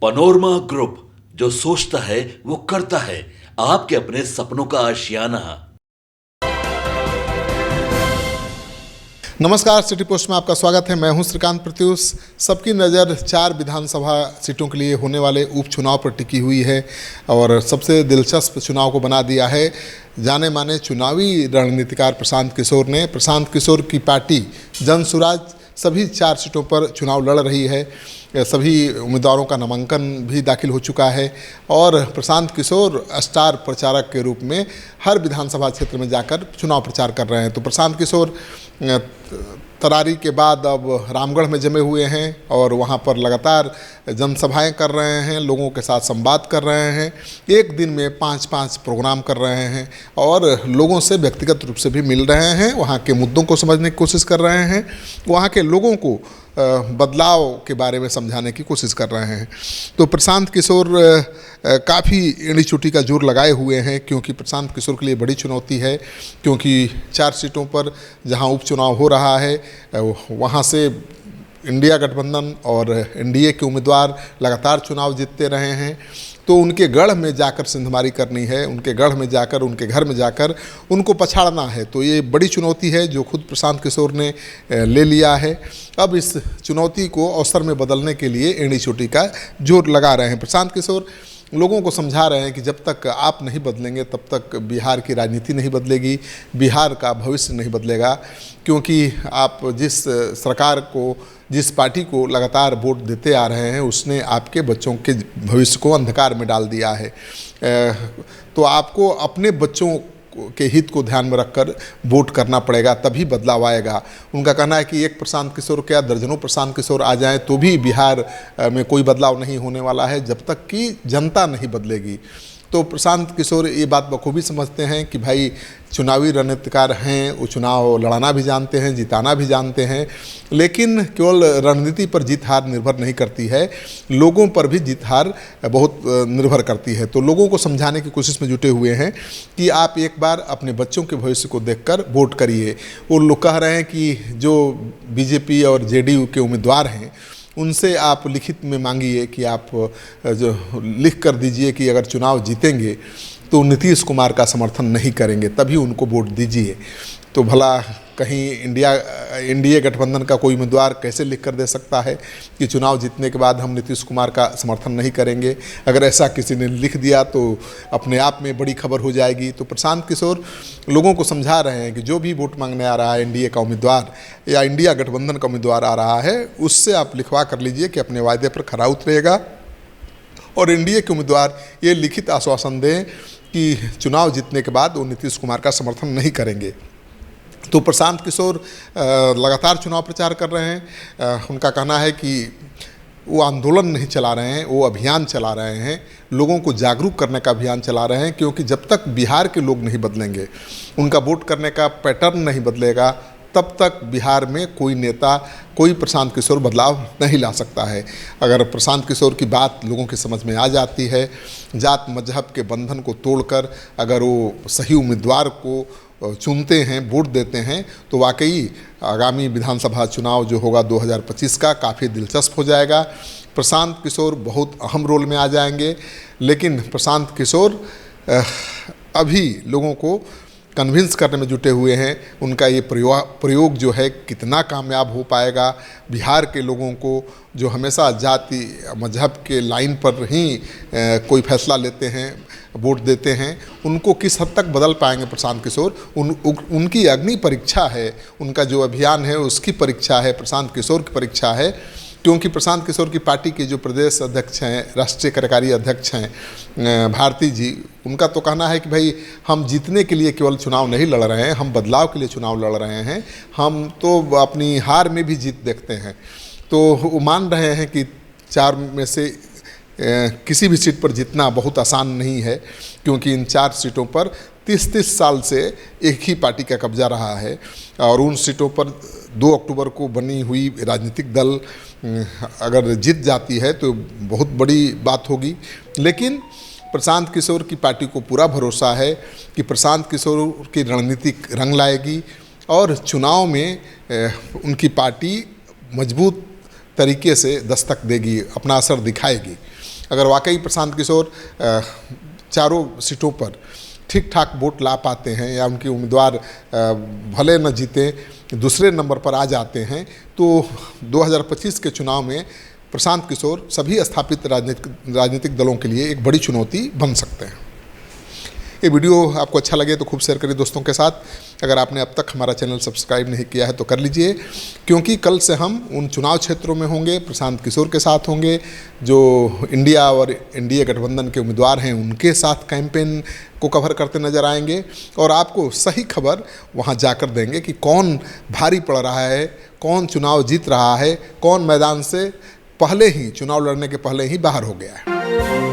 Panorama group, जो सोचता है वो करता है। आपके अपने सपनों का आशियाना। नमस्कार, सिटी पोस्ट में आपका स्वागत है। मैं हूं श्रीकांत प्रत्युष। सबकी नज़र 4 विधानसभा सीटों के लिए होने वाले उपचुनाव पर टिकी हुई है और सबसे दिलचस्प चुनाव को बना दिया है जाने माने चुनावी रणनीतिकार प्रशांत किशोर ने। प्रशांत किशोर की पार्टी जनसुराज सभी 4 सीटों पर चुनाव लड़ रही है। सभी उम्मीदवारों का नामांकन भी दाखिल हो चुका है और प्रशांत किशोर स्टार प्रचारक के रूप में हर विधानसभा क्षेत्र में जाकर चुनाव प्रचार कर रहे हैं। तो प्रशांत किशोर तरारी के बाद अब रामगढ़ में जमे हुए हैं और वहां पर लगातार जनसभाएं कर रहे हैं, लोगों के साथ संवाद कर रहे हैं। एक दिन में 5-5 प्रोग्राम कर रहे हैं और लोगों से व्यक्तिगत रूप से भी मिल रहे हैं, वहां के मुद्दों को समझने की कोशिश कर रहे हैं, वहां के लोगों को बदलाव के बारे में समझाने की कोशिश कर रहे हैं। तो प्रशांत किशोर काफ़ी एड़ी चोटी का जोर लगाए हुए हैं, क्योंकि प्रशांत किशोर के लिए बड़ी चुनौती है, क्योंकि 4 सीटों पर जहां उपचुनाव हो रहा है वहां से इंडिया गठबंधन और एनडीए के उम्मीदवार लगातार चुनाव जीतते रहे हैं। तो उनके गढ़ में जाकर सिंधमारी करनी है, उनके गढ़ में जाकर, उनके घर में जाकर उनको पछाड़ना है। तो ये बड़ी चुनौती है जो खुद प्रशांत किशोर ने ले लिया है। अब इस चुनौती को अवसर में बदलने के लिए एड़ी चोटी का जोर लगा रहे हैं। प्रशांत किशोर लोगों को समझा रहे हैं कि जब तक आप नहीं बदलेंगे तब तक बिहार की राजनीति नहीं बदलेगी, बिहार का भविष्य नहीं बदलेगा, क्योंकि आप जिस सरकार को, जिस पार्टी को लगातार वोट देते आ रहे हैं उसने आपके बच्चों के भविष्य को अंधकार में डाल दिया है। तो आपको अपने बच्चों के हित को ध्यान में रखकर वोट करना पड़ेगा, तभी बदलाव आएगा। उनका कहना है कि एक प्रशांत किशोर क्या दर्जनों प्रशांत किशोर आ जाएं तो भी बिहार में कोई बदलाव नहीं होने वाला है जब तक कि जनता नहीं बदलेगी। तो प्रशांत किशोर ये बात बखूबी समझते हैं कि भाई चुनावी रणनीतिकार हैं, वो चुनाव लड़ना भी जानते हैं, जिताना भी जानते हैं, लेकिन केवल रणनीति पर जीत हार निर्भर नहीं करती है, लोगों पर भी जीत हार बहुत निर्भर करती है। तो लोगों को समझाने की कोशिश में जुटे हुए हैं कि आप एक बार अपने बच्चों के भविष्य को देखकर वोट करिए। वो लोग कह रहे हैं कि जो बीजेपी और जेडीयू के उम्मीदवार हैं उनसे आप लिखित में मांगिए कि आप जो लिख कर दीजिए कि अगर चुनाव जीतेंगे तो नीतीश कुमार का समर्थन नहीं करेंगे, तभी उनको वोट दीजिए। तो भला कहीं एनडीए गठबंधन का कोई उम्मीदवार कैसे लिख कर दे सकता है कि चुनाव जीतने के बाद हम नीतीश कुमार का समर्थन नहीं करेंगे? अगर ऐसा किसी ने लिख दिया तो अपने आप में बड़ी खबर हो जाएगी। तो प्रशांत किशोर लोगों को समझा रहे हैं कि जो भी वोट मांगने आ रहा है एनडीए का उम्मीदवार या इंडिया गठबंधन का उम्मीदवार आ रहा है, उससे आप लिखवा कर लीजिए कि अपने वायदे पर खरा उतरेगा और एनडीए के उम्मीदवार ये लिखित आश्वासन दें कि चुनाव जीतने के बाद वो नीतीश कुमार का समर्थन नहीं करेंगे। तो प्रशांत किशोर लगातार चुनाव प्रचार कर रहे हैं। उनका कहना है कि वो आंदोलन नहीं चला रहे हैं, वो अभियान चला रहे हैं, लोगों को जागरूक करने का अभियान चला रहे हैं, क्योंकि जब तक बिहार के लोग नहीं बदलेंगे, उनका वोट करने का पैटर्न नहीं बदलेगा, तब तक बिहार में कोई नेता, कोई प्रशांत किशोर बदलाव नहीं ला सकता है। अगर प्रशांत किशोर की बात लोगों की समझ में आ जाती है, जात मजहब के बंधन को तोड़कर अगर वो सही उम्मीदवार को चुनते हैं, वोट देते हैं, तो वाकई आगामी विधानसभा चुनाव जो होगा 2025 का काफ़ी दिलचस्प हो जाएगा। प्रशांत किशोर बहुत अहम रोल में आ जाएंगे, लेकिन प्रशांत किशोर अभी लोगों को कन्विंस करने में जुटे हुए हैं। उनका ये प्रयोग जो है कितना कामयाब हो पाएगा, बिहार के लोगों को जो हमेशा जाति मजहब के लाइन पर ही कोई फैसला लेते हैं, वोट देते हैं, उनको किस हद तक बदल पाएंगे प्रशांत किशोर, उनकी अग्नि परीक्षा है। उनका जो अभियान है उसकी परीक्षा है, प्रशांत किशोर की परीक्षा है, क्योंकि प्रशांत किशोर की पार्टी के जो प्रदेश अध्यक्ष हैं, राष्ट्रीय कार्यकारी अध्यक्ष हैं भारती जी, उनका तो कहना है कि भाई हम जीतने के लिए केवल चुनाव नहीं लड़ रहे हैं, हम बदलाव के लिए चुनाव लड़ रहे हैं, हम तो अपनी हार में भी जीत देखते हैं। तो वो मान रहे हैं कि 4 में से किसी भी सीट पर जीतना बहुत आसान नहीं है, क्योंकि इन 4 सीटों पर 30-30 साल से एक ही पार्टी का कब्जा रहा है और उन सीटों पर 2 अक्टूबर को बनी हुई राजनीतिक दल अगर जीत जाती है तो बहुत बड़ी बात होगी। लेकिन प्रशांत किशोर की पार्टी को पूरा भरोसा है कि प्रशांत किशोर की रणनीतिक रंग लाएगी और चुनाव में उनकी पार्टी मजबूत तरीके से दस्तक देगी, अपना असर दिखाएगी। अगर वाकई प्रशांत किशोर चारों सीटों पर ठीक ठाक वोट ला पाते हैं या उनके उम्मीदवार भले न जीते दूसरे नंबर पर आ जाते हैं तो 2025 के चुनाव में प्रशांत किशोर सभी स्थापित राजनीतिक दलों के लिए एक बड़ी चुनौती बन सकते हैं। ये वीडियो आपको अच्छा लगे तो खूब शेयर करिए दोस्तों के साथ। अगर आपने अब तक हमारा चैनल सब्सक्राइब नहीं किया है तो कर लीजिए, क्योंकि कल से हम उन चुनाव क्षेत्रों में होंगे, प्रशांत किशोर के साथ होंगे, जो इंडिया और एनडीए गठबंधन के उम्मीदवार हैं उनके साथ कैंपेन को कवर करते नजर आएंगे और आपको सही खबर वहां जाकर देंगे कि कौन भारी पड़ रहा है, कौन चुनाव जीत रहा है, कौन मैदान से पहले ही चुनाव लड़ने के पहले ही बाहर हो गया है।